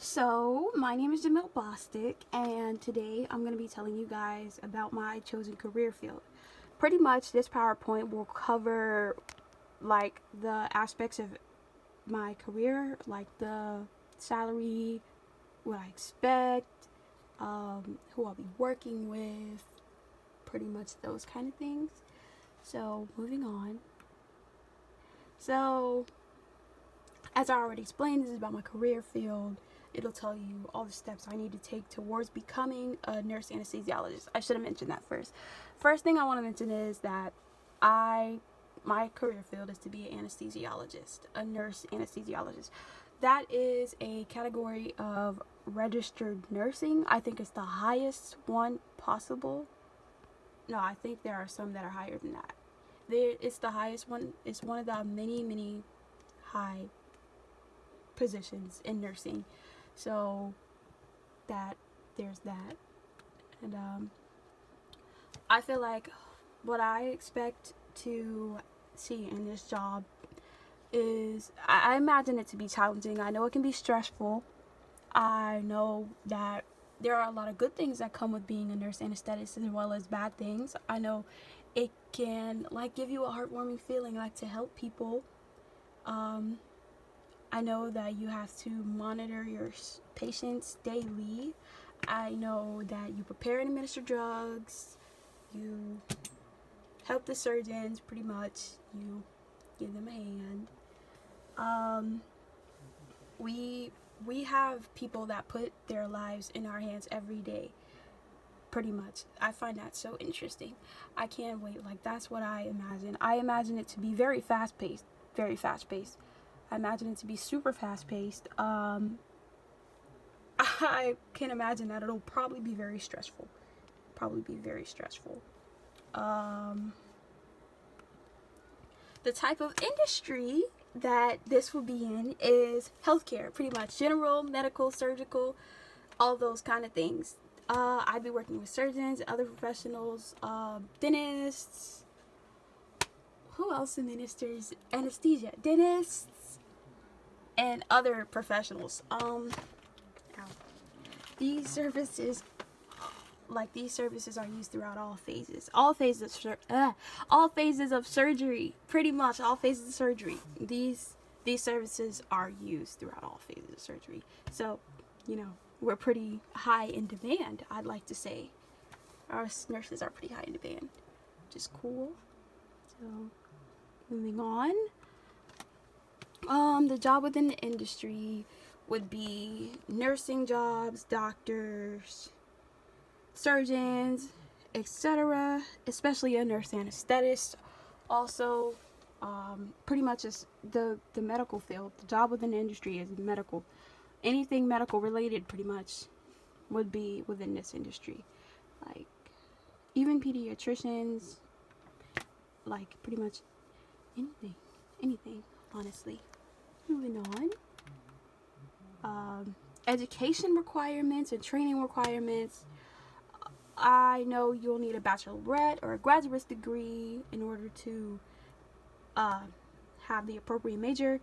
So, my name is Jamil Bostic, and today I'm going to be telling you guys about my chosen career field. Pretty much, this PowerPoint will cover like the aspects of my career, like the salary, what I expect, who I'll be working with, pretty much those kind of things. So, moving on. So, as I already explained, this is about my career field. It'll tell you all the steps I need to take towards becoming a nurse anesthesiologist. I should have mentioned that first. First thing I want to mention is that my career field is to be an anesthesiologist, a nurse anesthesiologist. That is a category of registered nursing. I think it's the highest one possible. No, I think there are some that are higher than that. It's the highest one. It's one of the many high positions in nursing. So there's that. And I feel like what I expect to see in this job is I imagine it to be challenging. I know it can be stressful. I know that there are a lot of good things that come with being a nurse anesthetist as well as bad things. I know it can give you a heartwarming feeling, to help people. I know that you have to monitor your patients daily. I know that you prepare and administer drugs. You help the surgeons, pretty much. You give them a hand. We have people that put their lives in our hands every day, pretty much. I find that so interesting. I can't wait. That's what I imagine. I imagine it to be very fast paced. I imagine it to be super fast paced. I can imagine that it'll probably be very stressful. The type of industry that this will be in is healthcare, pretty much. General, medical, surgical, all those kind of things. I'd be working with surgeons, other professionals, dentists. Who else administers anesthesia? Dentists and other professionals. These services are used throughout all phases of surgery. Pretty much all phases of surgery. These services are used throughout all phases of surgery. So, we're pretty high in demand, I'd like to say. Our nurses are pretty high in demand, which is cool. So, moving on. The job within the industry would be nursing jobs, doctors, surgeons, etc., especially a nurse anesthetist. Also, pretty much is the medical field. The job within the industry is medical. Anything medical related, pretty much, would be within this industry. Even pediatricians, pretty much anything, honestly. Moving on. Education requirements and training requirements. I know you'll need a bachelorette or a graduate's degree in order to have the appropriate major.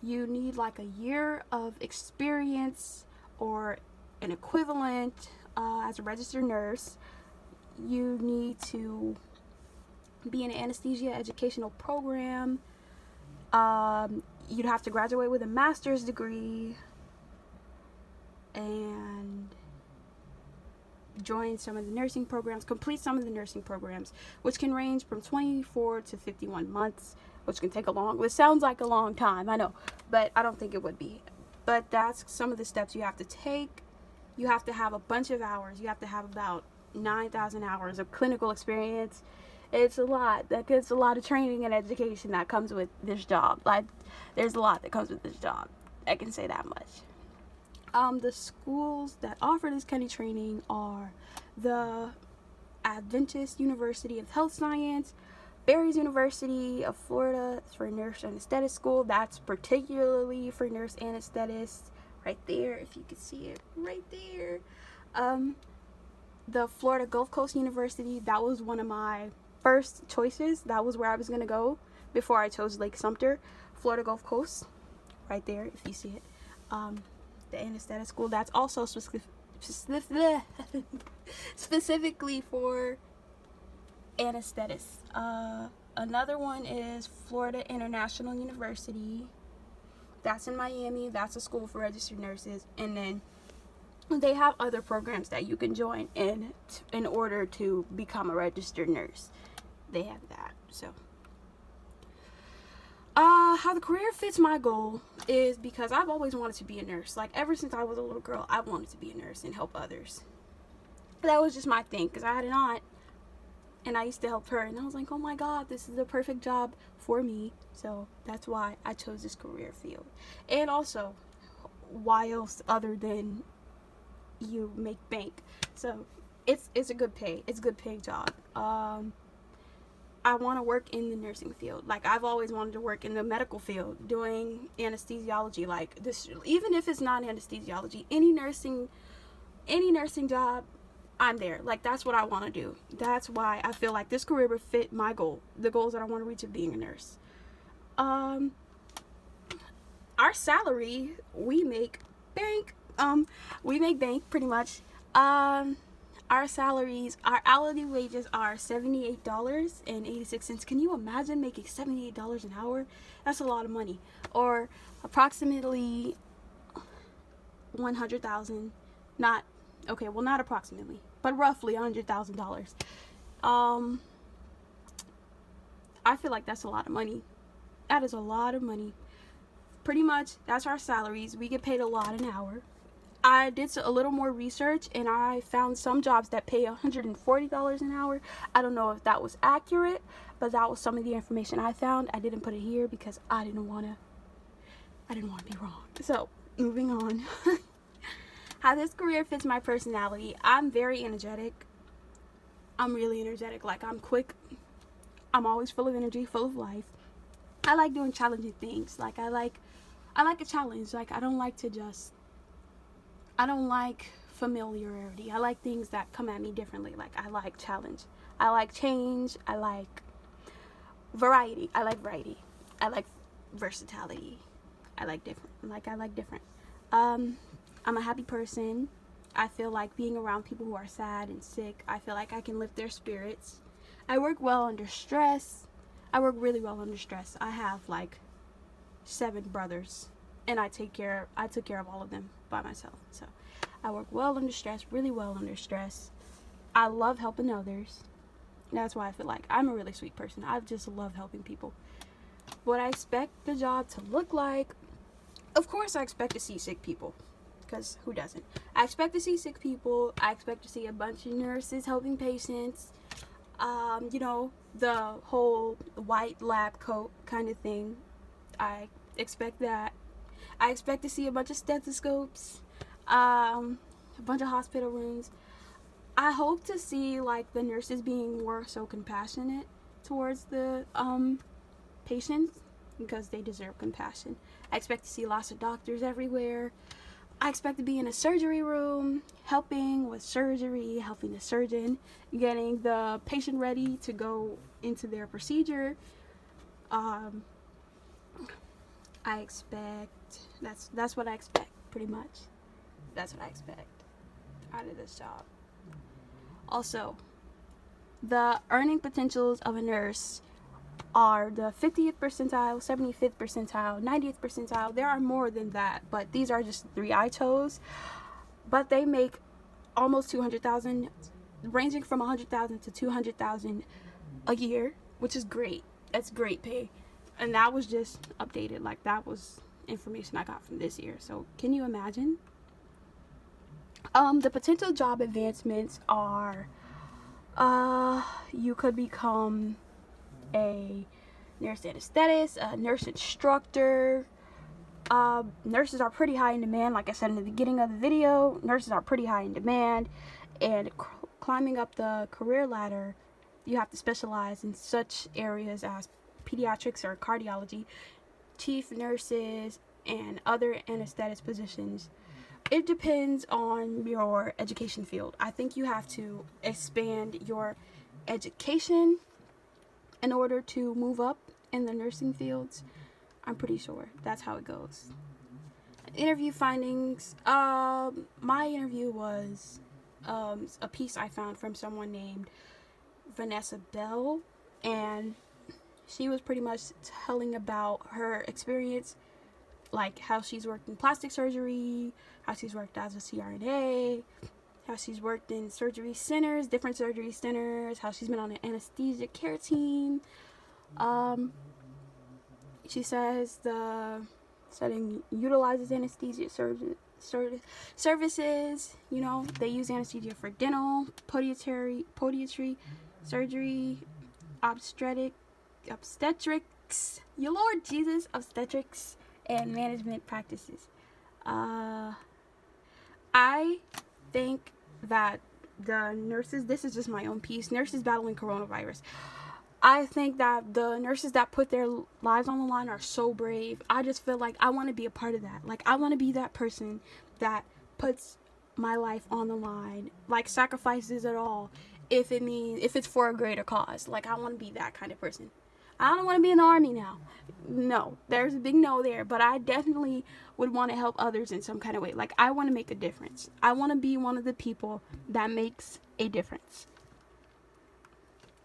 You need a year of experience or an equivalent as a registered nurse. You need to be in an anesthesia educational program. You'd have to graduate with a master's degree and join some of the nursing programs, complete some of the nursing programs, which can range from 24 to 51 months, which can take which sounds like a long time, I know, but I don't think it would be. But that's some of the steps you have to take. You have to have a bunch of hours. You have to have about 9,000 hours of clinical experience. It's a lot. There's a lot of training and education that comes with this job. There's a lot that comes with this job. I can say that much. The schools that offer this kind of training are the Adventist University of Health Science, Barry's University of Florida for nurse anesthetist school. That's particularly for nurse anesthetists. Right there, if you can see it, right there. The Florida Gulf Coast University. That was one of my first choices. That was where I was going to go before I chose Lake Sumter. Florida Gulf Coast, right there, if you see it. the anesthetist school. That's also specifically for anesthetists. Another one is Florida International University. That's in Miami. That's a school for registered nurses. And then they have other programs that you can join in order to become a registered nurse. They have that. So how the career fits my goal is because I've always wanted to be a nurse. Like, ever since I was a little girl, I wanted to be a nurse and help others. That was just my thing, because I had an aunt and I used to help her, and I was like, oh my god, this is the perfect job for me. So that's why I chose this career field. And also, why else other than you make bank? So it's a good pay. It's a good paying job. I want to work in the nursing field. Like, I've always wanted to work in the medical field, doing anesthesiology. Like, this, even if it's not anesthesiology, any nursing job, I'm there. Like, that's what I want to do. That's why I feel like this career would fit my goal, the goals that I want to reach of being a nurse. Our salary, we make bank. We make bank pretty much. Our salaries, our hourly wages are $78.86. Can you imagine making $78 an hour? That's a lot of money. Or approximately 100,000. Not approximately, but roughly $100,000. I feel like that's a lot of money. That is a lot of money. Pretty much, that's our salaries. We get paid a lot an hour. I did a little more research, and I found some jobs that pay $140 an hour. I don't know if that was accurate, but that was some of the information I found. I didn't put it here because I didn't want to be wrong. So, moving on. How this career fits my personality. I'm very energetic. I'm really energetic. Like, I'm quick. I'm always full of energy, full of life. I like doing challenging things. Like, I like a challenge. Like, I don't like familiarity. I like things that come at me differently. Like, I like challenge. I like change. I like variety. I like versatility. I like different. I'm a happy person. I feel like being around people who are sad and sick, I feel like I can lift their spirits. I work well under stress. I work really well under stress. I have like 7 brothers, and I took care of all of them by myself. So I work well under stress, really well under stress. I love helping others. That's why I feel like I'm a really sweet person. I just love helping people. What I expect the job to look like, of course I expect to see sick people, because who doesn't? I expect to see sick people. I expect to see a bunch of nurses helping patients. The whole white lab coat kind of thing. I expect that. I expect to see a bunch of stethoscopes, a bunch of hospital rooms. I hope to see, like, the nurses being more so compassionate towards the patients, because they deserve compassion. I expect to see lots of doctors everywhere. I expect to be in a surgery room, helping with surgery, helping the surgeon, getting the patient ready to go into their procedure. I expect, that's what I expect, pretty much. That's what I expect out of this job. Also, the earning potentials of a nurse are the 50th percentile, 75th percentile, 90th percentile. There are more than that, but these are just 3 I chose. But they make almost 200,000, ranging from 100,000 to 200,000 a year, which is great. That's great pay. And that was just updated. Like, that was information I got from this year. So can you imagine? The potential job advancements are, you could become a nurse anesthetist, a nurse instructor. Nurses are pretty high in demand. Like I said in the beginning of the video, nurses are pretty high in demand, and climbing up the career ladder, you have to specialize in such areas as pediatrics or cardiology, chief nurses, and other anesthetist positions. It depends on your education field. I think you have to expand your education in order to move up in the nursing fields. I'm pretty sure that's how it goes. Interview findings. My interview was a piece I found from someone named Vanessa Bell, and she was pretty much telling about her experience, like how she's worked in plastic surgery, how she's worked as a CRNA, how she's worked in surgery centers, different surgery centers, how she's been on an anesthesia care team. She says the setting utilizes anesthesia services. You know, they use anesthesia for dental, podiatry, surgery, obstetrics, your Lord Jesus, obstetrics, and management practices. I think that the nurses, this is just my own piece, nurses battling coronavirus. I think that the nurses that put their lives on the line are so brave. I just feel like I want to be a part of that. Like, I want to be that person that puts my life on the line, like sacrifices it all if it's for a greater cause. Like, I want to be that kind of person. I don't want to be in the army now. No, there's a big no there, but I definitely would want to help others in some kind of way. Like, I want to make a difference. I want to be one of the people that makes a difference.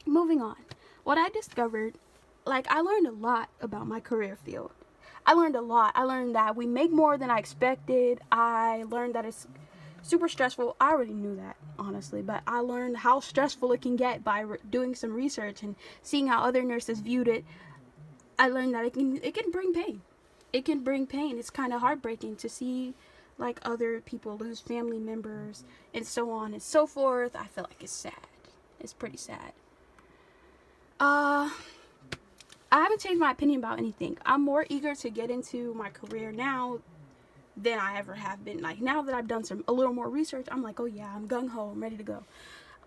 Moving on. What I discovered, like, I learned a lot about my career field. I learned a lot. I learned that we make more than I expected. I learned that it's super stressful. I already knew that, honestly, but I learned how stressful it can get by doing some research and seeing how other nurses viewed it. I learned that it can bring pain. It can bring pain. It's kind of heartbreaking to see, like, other people lose family members and so on and so forth. I feel like it's sad. It's pretty sad. I haven't changed my opinion about anything. I'm more eager to get into my career now than I ever have been. Like, now that I've done a little more research, I'm like, oh yeah, I'm gung-ho, I'm ready to go.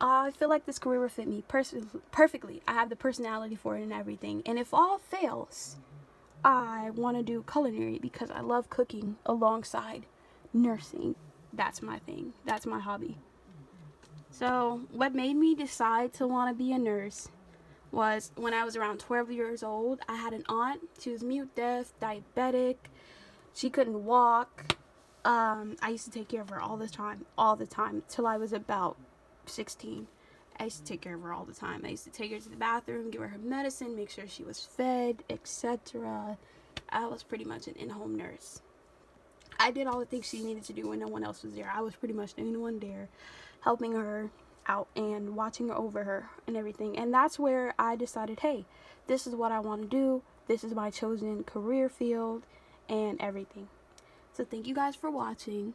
I feel like this career will fit me perfectly. I have the personality for it and everything. And if all fails, I want to do culinary because I love cooking alongside nursing. That's my thing. That's my hobby. So what made me decide to want to be a nurse was when I was around 12 years old. I had an aunt. She was mute, deaf, diabetic. She couldn't walk. I used to take care of her all the time, till I was about 16. I used to take care of her all the time. I used to take her to the bathroom, give her medicine, make sure she was fed, etc. I was pretty much an in-home nurse. I did all the things she needed to do when no one else was there. I was pretty much the only one there, helping her out and watching over her and everything. And that's where I decided, hey, this is what I want to do. This is my chosen career field and everything. So thank you guys for watching.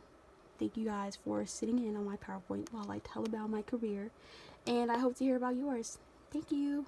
Thank you guys for sitting in on my PowerPoint while I tell about my career. And I hope to hear about yours. Thank you.